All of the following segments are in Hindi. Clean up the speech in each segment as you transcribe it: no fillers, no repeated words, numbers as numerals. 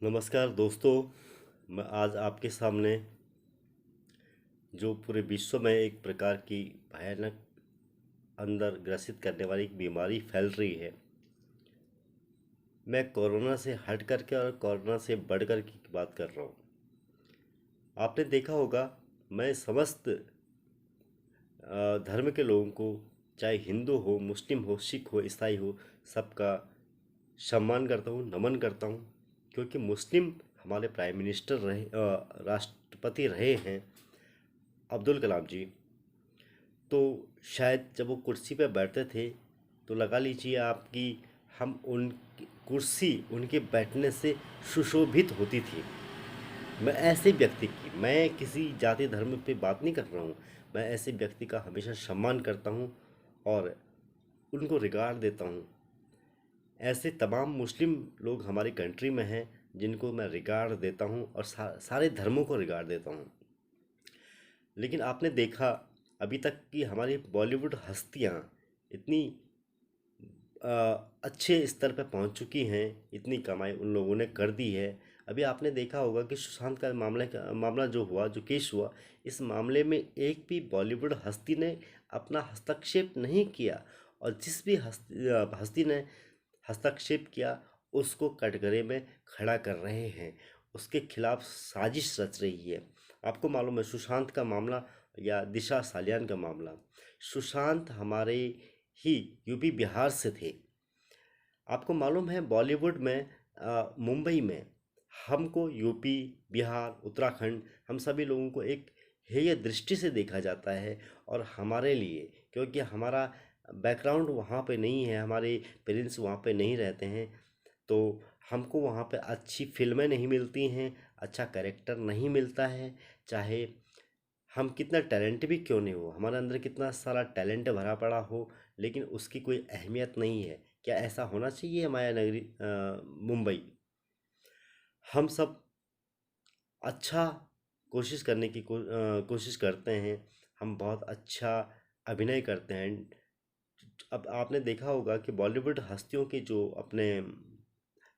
नमस्कार दोस्तों। मैं आज आपके सामने जो पूरे विश्व में एक प्रकार की भयानक अंदर ग्रसित करने वाली एक बीमारी फैल रही है। मैं कोरोना से हट करके और कोरोना से बढ़ कर की बात कर रहा हूँ। आपने देखा होगा, मैं समस्त धर्म के लोगों को, चाहे हिंदू हो, मुस्लिम हो, सिख हो, ईसाई हो, सबका सम्मान करता हूँ, नमन करता हूँ। क्योंकि मुस्लिम हमारे प्राइम मिनिस्टर रहे, राष्ट्रपति रहे हैं अब्दुल कलाम जी। तो शायद जब वो कुर्सी पे बैठते थे तो लगा लीजिए आपकी, हम उन कुर्सी उनके बैठने से सुशोभित होती थी। मैं ऐसे व्यक्ति की, मैं किसी जाति धर्म पे बात नहीं कर रहा हूँ। मैं ऐसे व्यक्ति का हमेशा सम्मान करता हूँ और उनको रिगार्ड देता हूँ। ऐसे तमाम मुस्लिम लोग हमारी कंट्री में हैं जिनको मैं रिगार्ड देता हूँ और सारे धर्मों को रिगार्ड देता हूँ। लेकिन आपने देखा, अभी तक की हमारी बॉलीवुड हस्तियाँ इतनी अच्छे स्तर पर पहुंच चुकी हैं, इतनी कमाई उन लोगों ने कर दी है। अभी आपने देखा होगा कि सुशांत का मामला जो हुआ, जो केस हुआ, इस मामले में एक भी बॉलीवुड हस्ती ने अपना हस्तक्षेप नहीं किया। और जिस भी हस्ती ने हस्तक्षेप किया उसको कटघरे में खड़ा कर रहे हैं, उसके खिलाफ साजिश रच रही है। आपको मालूम है सुशांत का मामला या दिशा सालियान का मामला, सुशांत हमारे ही यूपी बिहार से थे। आपको मालूम है बॉलीवुड में मुंबई में हमको यूपी, बिहार, उत्तराखंड, हम सभी लोगों को एक हेय दृष्टि से देखा जाता है। और हमारे लिए, क्योंकि हमारा बैकग्राउंड वहाँ पे नहीं है, हमारे पेरेंट्स वहाँ पे नहीं रहते हैं, तो हमको वहाँ पे अच्छी फिल्में नहीं मिलती हैं, अच्छा कैरेक्टर नहीं मिलता है। चाहे हम कितना टैलेंट भी क्यों नहीं हो, हमारे अंदर कितना सारा टैलेंट भरा पड़ा हो, लेकिन उसकी कोई अहमियत नहीं है। क्या ऐसा होना चाहिए माया नगरी मुंबई? हम सब अच्छा कोशिश करने की कोशिश करते हैं, हम बहुत अच्छा अभिनय करते हैं। अब आपने देखा होगा कि बॉलीवुड हस्तियों की जो अपने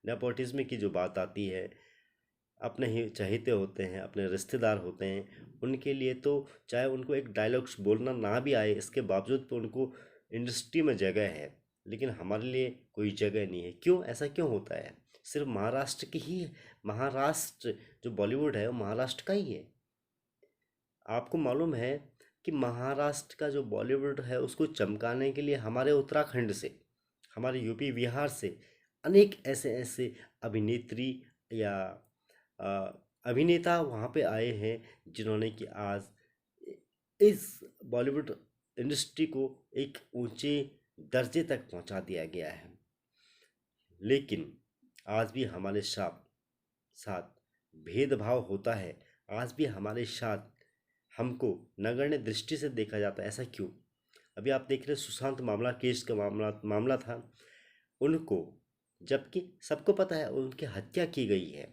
नेपोटिज्म की जो बात आती है, अपने ही चहेते होते हैं, अपने रिश्तेदार होते हैं, उनके लिए तो चाहे उनको एक डायलॉग्स बोलना ना भी आए, इसके बावजूद तो उनको इंडस्ट्री में जगह है। लेकिन हमारे लिए कोई जगह नहीं है। क्यों ऐसा क्यों होता है? सिर्फ महाराष्ट्र की ही महाराष्ट्र जो बॉलीवुड है वो महाराष्ट्र का ही है। आपको मालूम है कि महाराष्ट्र का जो बॉलीवुड है उसको चमकाने के लिए हमारे उत्तराखंड से, हमारे यूपी बिहार से अनेक ऐसे ऐसे अभिनेत्री या अ, अभिनेता वहाँ पे आए हैं जिन्होंने कि आज इस बॉलीवुड इंडस्ट्री को एक ऊंचे दर्जे तक पहुंचा दिया गया है। लेकिन आज भी हमारे साथ साथ भेदभाव होता है। आज भी हमारे साथ हमको नगण्य दृष्टि से देखा जाता है। ऐसा क्यों? अभी आप देख रहे हैं सुशांत मामला, केस का मामला मामला था। उनको, जबकि सबको पता है उनकी हत्या की गई है,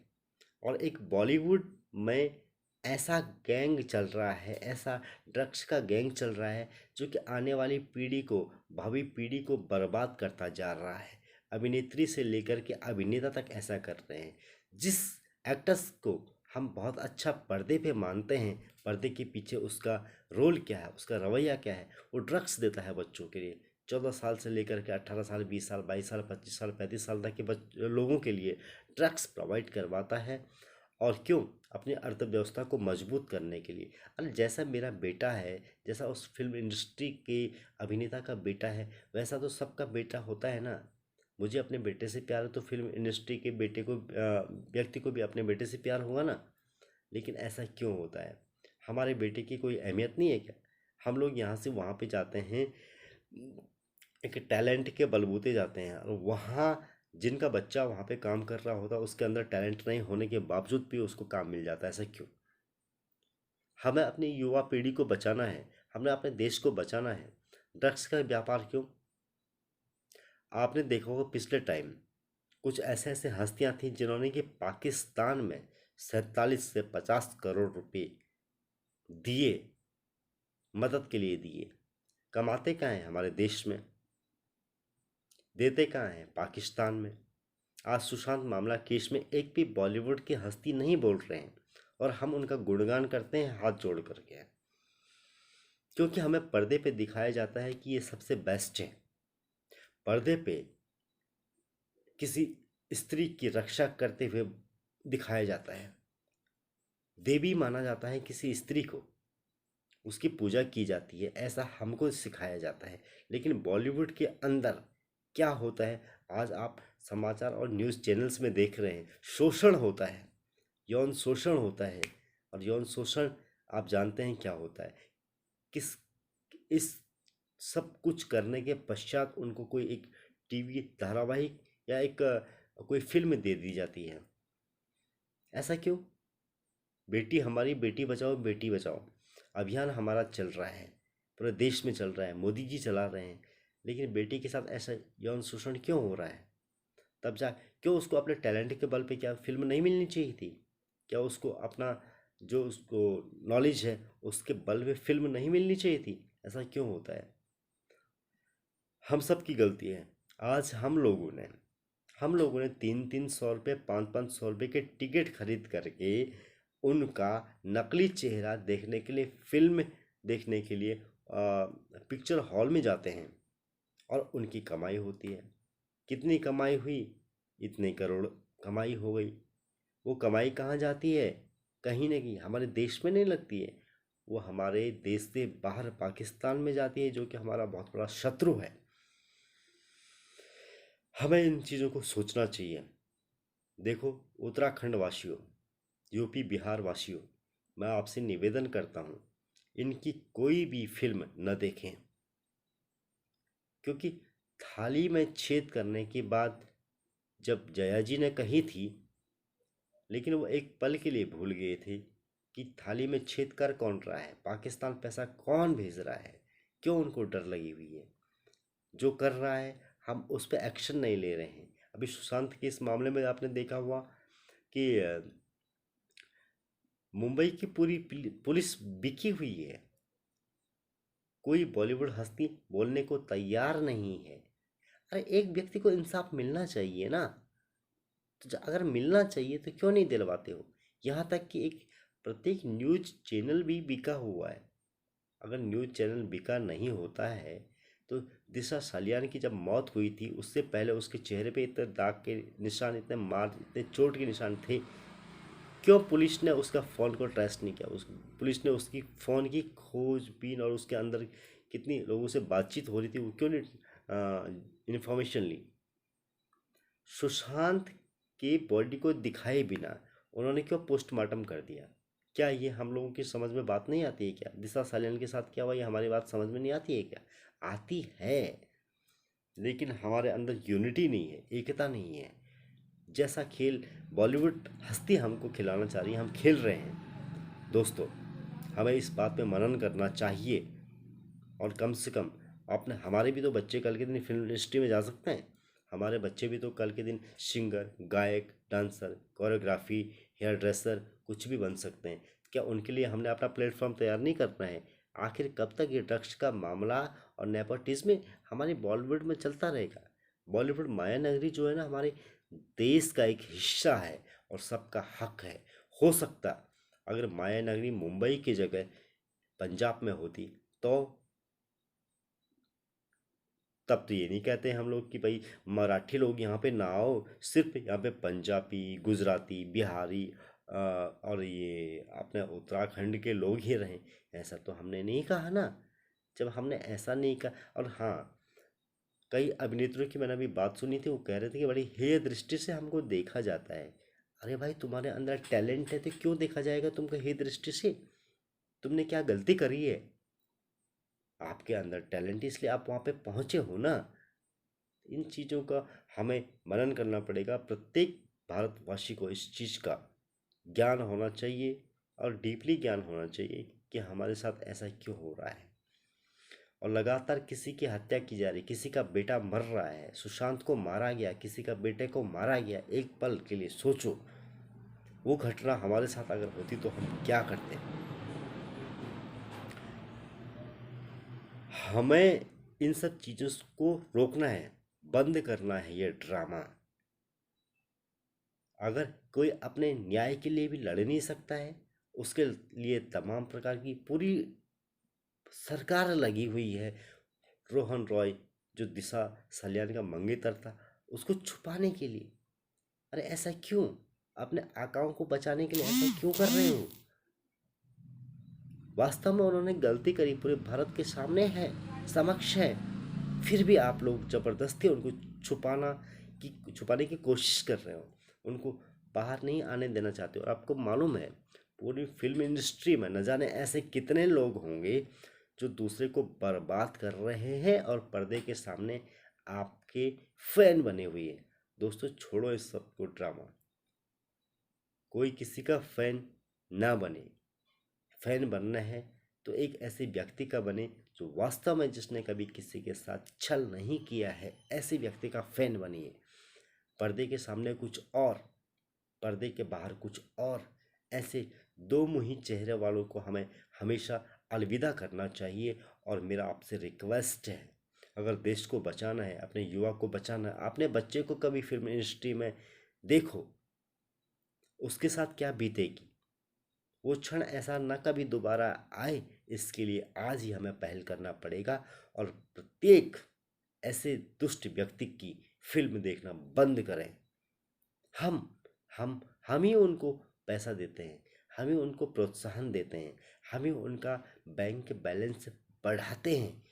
और एक बॉलीवुड में ऐसा गैंग चल रहा है, ऐसा ड्रग्स का गैंग चल रहा है जो कि आने वाली पीढ़ी को, भावी पीढ़ी को बर्बाद करता जा रहा है। अभिनेत्री से लेकर के अभिनेता तक ऐसा कर रहे हैं। जिस एक्टर्स को हम बहुत अच्छा पर्दे पे मानते हैं, पर्दे के पीछे उसका रोल क्या है, उसका रवैया क्या है, वो ड्रग्स देता है बच्चों के लिए। 14 साल से लेकर के 18 साल, 20 साल, 22 साल, 25 साल, 35 साल तक के लोगों के लिए ड्रग्स प्रोवाइड करवाता है। और क्यों? अपनी अर्थव्यवस्था को मजबूत करने के लिए। अरे जैसा मेरा बेटा है, जैसा उस फिल्म इंडस्ट्री के अभिनेता का बेटा है, वैसा तो सबका बेटा होता है ना। मुझे अपने बेटे से प्यार है तो फिल्म इंडस्ट्री के बेटे को, व्यक्ति को भी अपने बेटे से प्यार होगा ना। लेकिन ऐसा क्यों होता है? हमारे बेटे की कोई अहमियत नहीं है क्या? हम लोग यहाँ से वहाँ पे जाते हैं, एक टैलेंट के बलबूते जाते हैं, और वहाँ जिनका बच्चा वहाँ पे काम कर रहा होता है उसके अंदर टैलेंट नहीं होने के बावजूद भी उसको काम मिल जाता है। ऐसा क्यों? हमें अपनी युवा पीढ़ी को बचाना है, हमें अपने देश को बचाना है। ड्रग्स का व्यापार क्यों? आपने देखा होगा पिछले टाइम कुछ ऐसे ऐसे हस्तियां थी जिन्होंने कि पाकिस्तान में 47 से 50 करोड़ रुपए दिए, मदद के लिए दिए। कमाते कहाँ हैं? हमारे देश में। देते कहाँ हैं? पाकिस्तान में। आज सुशांत मामला केस में एक भी बॉलीवुड की हस्ती नहीं बोल रहे हैं और हम उनका गुणगान करते हैं हाथ जोड़ करके, क्योंकि हमें पर्दे पे दिखाया जाता है कि ये सबसे बेस्ट है। पर्दे पे किसी स्त्री की रक्षा करते हुए दिखाया जाता है, देवी माना जाता है किसी स्त्री को, उसकी पूजा की जाती है, ऐसा हमको सिखाया जाता है। लेकिन बॉलीवुड के अंदर क्या होता है, आज आप समाचार और न्यूज़ चैनल्स में देख रहे हैं, शोषण होता है, यौन शोषण होता है। और यौन शोषण आप जानते हैं क्या होता है, किस इस सब कुछ करने के पश्चात उनको कोई एक टीवी धारावाहिक या एक कोई फिल्म दे दी जाती है। ऐसा क्यों? बेटी हमारी, बेटी बचाओ अभियान हमारा चल रहा है, पूरे देश में चल रहा है, मोदी जी चला रहे हैं, लेकिन बेटी के साथ ऐसा यौन शोषण क्यों हो रहा है? तब जा क्यों उसको अपने टैलेंट के बल पे क्या फिल्म नहीं मिलनी चाहिए थी? क्या उसको अपना जो उसको नॉलेज है उसके बल पे फिल्म नहीं मिलनी चाहिए थी? ऐसा क्यों होता है? हम सब की गलती है। आज हम लोगों ने 300-300 रुपये, 500-500 रुपये के टिकट खरीद करके उनका नकली चेहरा देखने के लिए, फिल्म देखने के लिए पिक्चर हॉल में जाते हैं और उनकी कमाई होती है। कितनी कमाई हुई? इतने करोड़ कमाई हो गई। वो कमाई कहाँ जाती है? कहीं ना कहीं हमारे देश में नहीं लगती है, वो हमारे देश से बाहर पाकिस्तान में जाती है, जो कि हमारा बहुत बड़ा शत्रु है। हमें इन चीज़ों को सोचना चाहिए। देखो, उत्तराखंड वासियों, यूपी बिहार वासियों, मैं आपसे निवेदन करता हूँ, इनकी कोई भी फिल्म न देखें, क्योंकि थाली में छेद करने की बात जब जया जी ने कही थी, लेकिन वो एक पल के लिए भूल गए थे कि थाली में छेद कर कौन रहा है, पाकिस्तान पैसा कौन भेज रहा है, क्यों उनको डर लगी हुई है। जो कर रहा है हम उस पर एक्शन नहीं ले रहे हैं। अभी सुशांत के इस मामले में आपने देखा हुआ कि मुंबई की पूरी पुलिस बिकी हुई है, कोई बॉलीवुड हस्ती बोलने को तैयार नहीं है। अरे एक व्यक्ति को इंसाफ मिलना चाहिए ना, तो अगर मिलना चाहिए तो क्यों नहीं दिलवाते हो? यहाँ तक कि एक प्रत्येक न्यूज चैनल भी बिका हुआ है। अगर न्यूज चैनल बिका नहीं होता है तो दिशा सालियान की जब मौत हुई थी उससे पहले उसके चेहरे पे इतने दाग के निशान, इतने मार, इतने चोट के निशान थे, क्यों पुलिस ने उसका फ़ोन को ट्रेस नहीं किया? उस पुलिस ने उसकी फ़ोन की खोजबीन और उसके अंदर कितनी लोगों से बातचीत हो रही थी वो क्यों नहीं इन्फॉर्मेशन ली? सुशांत की बॉडी को दिखाए बिना उन्होंने क्यों पोस्टमार्टम कर दिया? क्या ये हम लोगों की समझ में बात नहीं आती है क्या? दिशा सालियान के साथ क्या हुआ, ये हमारी बात समझ में नहीं आती है क्या? आती है, लेकिन हमारे अंदर यूनिटी नहीं है, एकता नहीं है। जैसा खेल बॉलीवुड हस्ती हमको खिलाना चाह रही है हम खेल रहे हैं। दोस्तों, हमें इस बात पे मनन करना चाहिए, और कम से कम आपने, हमारे भी तो बच्चे कल के दिन फिल्म इंडस्ट्री में जा सकते हैं। हमारे बच्चे भी तो कल के दिन सिंगर, गायक, डांसर, कोरियोग्राफी, हेयर ड्रेसर कुछ भी बन सकते हैं। क्या उनके लिए हमने अपना प्लेटफॉर्म तैयार नहीं करना है? आखिर कब तक ये ड्रग्स का मामला और नेपोटिज्म हमारे बॉलीवुड में चलता रहेगा? बॉलीवुड माया नगरी जो है ना, हमारे देश का एक हिस्सा है और सबका हक है। हो सकता अगर माया नगरी मुंबई की जगह पंजाब में होती तो तब तो ये नहीं कहते हम लोग कि भाई मराठी लोग यहाँ पे ना आओ, सिर्फ यहाँ पे पंजाबी, गुजराती, बिहारी और ये अपने उत्तराखंड के लोग ही रहें। ऐसा तो हमने नहीं कहा ना। जब हमने ऐसा नहीं कहा, और हाँ, कई अभिनेत्रियों की मैंने अभी बात सुनी थी, वो कह रहे थे कि बड़ी हेय दृष्टि से हमको देखा जाता है। अरे भाई, तुम्हारे अंदर टैलेंट है तो क्यों देखा जाएगा तुमको हेय दृष्टि से? तुमने क्या गलती करी है? आपके अंदर टैलेंट है इसलिए आप वहाँ पे पहुँचे हो ना। इन चीज़ों का हमें मनन करना पड़ेगा। प्रत्येक भारतवासी को इस चीज़ का ज्ञान होना चाहिए और डीपली ज्ञान होना चाहिए कि हमारे साथ ऐसा क्यों हो रहा है। और लगातार किसी की हत्या की जा रही, किसी का बेटा मर रहा है, सुशांत को मारा गया, किसी का बेटे को मारा गया। एक पल के लिए सोचो, वो घटना हमारे साथ अगर होती तो हम क्या करते? हमें इन सब चीज़ों को रोकना है, बंद करना है ये ड्रामा। अगर कोई अपने न्याय के लिए भी लड़ नहीं सकता है, उसके लिए तमाम प्रकार की पूरी सरकार लगी हुई है। रोहन रॉय जो दिशा सल्यान का मंगेतर था, उसको छुपाने के लिए। अरे ऐसा क्यों? अपने आकाओं को बचाने के लिए ऐसा क्यों कर रहे हो? वास्तव में उन्होंने गलती करी, पूरे भारत के सामने है, समक्ष है, फिर भी आप लोग जबरदस्ती उनको छुपाना छुपाने की कोशिश कर रहे हो, उनको बाहर नहीं आने देना चाहते हो। और आपको मालूम है पूरी फिल्म इंडस्ट्री में न जाने ऐसे कितने लोग होंगे जो दूसरे को बर्बाद कर रहे हैं और पर्दे के सामने आपके फैन बने हुए हैं। दोस्तों छोड़ो इस सब को ड्रामा, कोई किसी का फैन ना बने। फैन बनना है तो एक ऐसे व्यक्ति का बने जो वास्तव में जिसने कभी किसी के साथ छल नहीं किया है, ऐसे व्यक्ति का फैन बनिए। पर्दे के सामने कुछ और, पर्दे के बाहर कुछ और, ऐसे दो मुही चेहरे वालों को हमें हमेशा अलविदा करना चाहिए। और मेरा आपसे रिक्वेस्ट है, अगर देश को बचाना है, अपने युवा को बचाना है, अपने बच्चे को कभी फिल्म इंडस्ट्री में देखो, उसके साथ क्या बीतेगी, वो क्षण ऐसा न कभी दोबारा आए, इसके लिए आज ही हमें पहल करना पड़ेगा। और प्रत्येक ऐसे दुष्ट व्यक्ति की फिल्म देखना बंद करें। हम हम हम ही उनको पैसा देते हैं, हम ही उनको प्रोत्साहन देते हैं, हम ही उनका बैंक बैलेंस बढ़ाते हैं।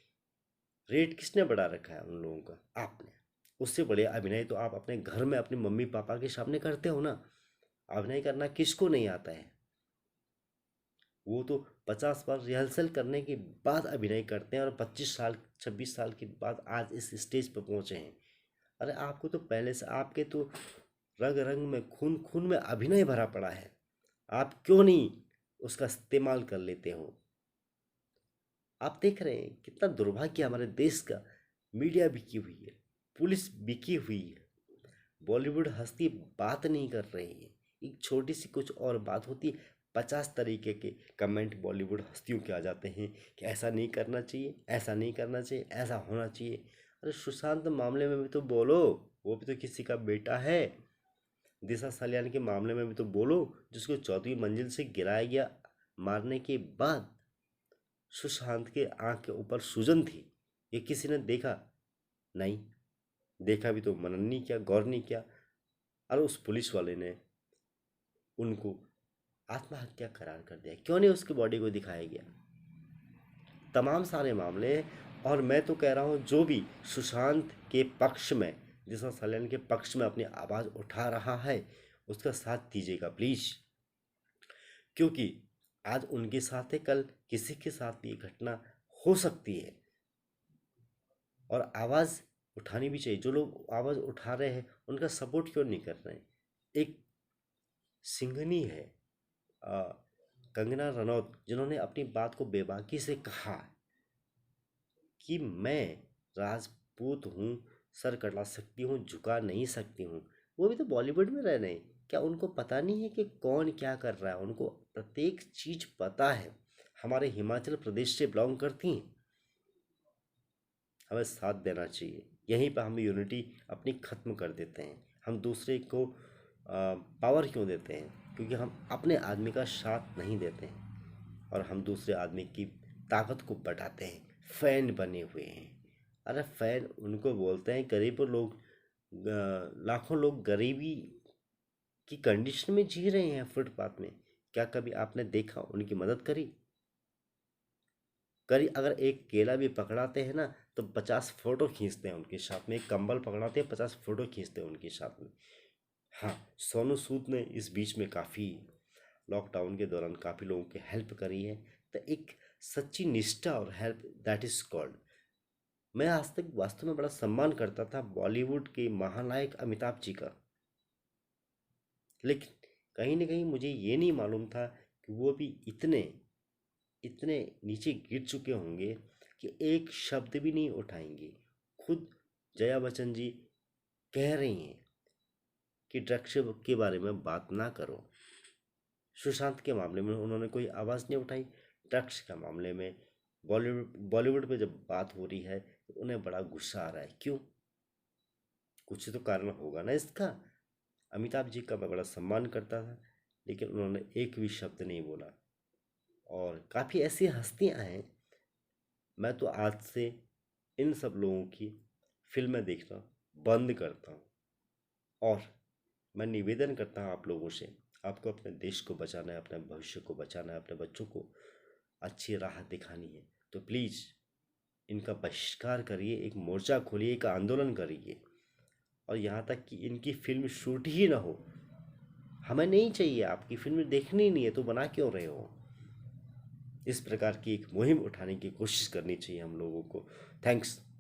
रेट किसने बढ़ा रखा है उन लोगों का? आपने। उससे बड़े अभिनय तो आप अपने घर में अपने मम्मी पापा के सामने करते हो ना। अभिनय करना किसको नहीं आता है? वो तो 50 बार रिहर्सल करने के बाद अभिनय करते हैं और 25 साल 26 साल के बाद आज इस स्टेज पर पहुंचे हैं। अरे आपको तो पहले से, आपके तो रग रंग में, खून खून में अभिनय भरा पड़ा है। आप क्यों नहीं उसका इस्तेमाल कर लेते हो? आप देख रहे हैं कितना दुर्भाग्य हमारे देश का। मीडिया बिकी हुई है, पुलिस बिकी हुई है, बॉलीवुड हस्ती बात नहीं कर रही है। एक छोटी सी कुछ और बात होती है, 50 तरीके के कमेंट बॉलीवुड हस्तियों के आ जाते हैं कि ऐसा नहीं करना चाहिए, ऐसा नहीं करना चाहिए, ऐसा होना चाहिए। अरे सुशांत मामले में भी तो बोलो, वो भी तो किसी का बेटा है। दिशा सल्यान के मामले में भी तो बोलो, जिसको 14वीं मंजिल से गिराया गया मारने के बाद। सुशांत के आंख के ऊपर सूजन थी, ये किसी ने देखा? नहीं देखा भी तो मनन नहीं किया, गौर नहीं किया। और उस पुलिस वाले ने उनको आत्महत्या करार कर दिया, क्यों नहीं उसकी बॉडी को दिखाया गया? तमाम सारे मामले हैं। और मैं तो कह रहा हूँ जो भी सुशांत के पक्ष में, दिशा सल्यान के पक्ष में अपनी आवाज़ उठा रहा है, उसका साथ दीजिएगा प्लीज़। क्योंकि आज उनके साथ है, कल किसी के साथ ये घटना हो सकती है। और आवाज़ उठानी भी चाहिए। जो लोग आवाज़ उठा रहे हैं उनका सपोर्ट क्यों नहीं कर रहे हैं? एक सिंघनी है, अ, कंगना रनौत, जिन्होंने अपनी बात को बेबाकी से कहा कि मैं राजपूत हूँ, सर कटा सकती हूँ, झुका नहीं सकती हूँ। वो भी तो बॉलीवुड में रह रहे हैं। क्या उनको पता नहीं है कि कौन क्या कर रहा है? उनको प्रत्येक चीज़ पता है। हमारे हिमाचल प्रदेश से बिलोंग करती हैं। हमें साथ देना चाहिए। यहीं पर हम यूनिटी अपनी ख़त्म कर देते हैं। हम दूसरे को पावर क्यों देते हैं? क्योंकि हम अपने आदमी का साथ नहीं देते हैं और हम दूसरे आदमी की ताकत को बढ़ाते हैं। फैन बने हुए हैं। अरे फैन उनको बोलते हैं, गरीब लोग, लाखों लोग गरीबी की कंडीशन में जी रहे हैं फुटपाथ में। क्या कभी आपने देखा, उनकी मदद करी? करी? अगर एक केला भी पकड़ाते हैं ना तो 50 फोटो खींचते हैं उनके साथ में। एक कंबल पकड़ाते हैं, 50 फोटो खींचते हैं उनके साथ में। हाँ, सोनू सूद ने इस बीच में काफ़ी, लॉकडाउन के दौरान काफ़ी लोगों की हेल्प करी है। तो एक सच्ची निष्ठा और हेल्प, दैट इज कॉल्ड। मैं आज तक वास्तव में बड़ा सम्मान करता था बॉलीवुड के महानायक अमिताभ जी का। लेकिन कहीं ना कहीं मुझे ये नहीं मालूम था कि वो भी इतने इतने नीचे गिर चुके होंगे कि एक शब्द भी नहीं उठाएंगे। खुद जया बच्चन जी कह रही हैं कि ड्रग्स के बारे में बात ना करो। सुशांत के मामले में उन्होंने कोई आवाज़ नहीं उठाई। ड्रग्स के मामले में बॉलीवुड पे जब बात हो रही है तो उन्हें बड़ा गुस्सा आ रहा है। क्यों? कुछ तो कारण होगा ना इसका। अमिताभ जी का मैं बड़ा सम्मान करता था, लेकिन उन्होंने एक भी शब्द नहीं बोला। और काफ़ी ऐसी हस्तियां हैं, मैं तो आज से इन सब लोगों की फिल्में देखना बंद करता हूँ। और मैं निवेदन करता हूँ आप लोगों से, आपको अपने देश को बचाना है, अपने भविष्य को बचाना है, अपने बच्चों को अच्छी राह दिखानी है, तो प्लीज़ इनका बहिष्कार करिए, एक मोर्चा खोलिए, एक आंदोलन करिए। और यहाँ तक कि इनकी फिल्म शूट ही ना हो, हमें नहीं चाहिए, आपकी फिल्म देखनी नहीं है तो बना क्यों रहे हो। इस प्रकार की एक मुहिम उठाने की कोशिश करनी चाहिए हम लोगों को। थैंक्स।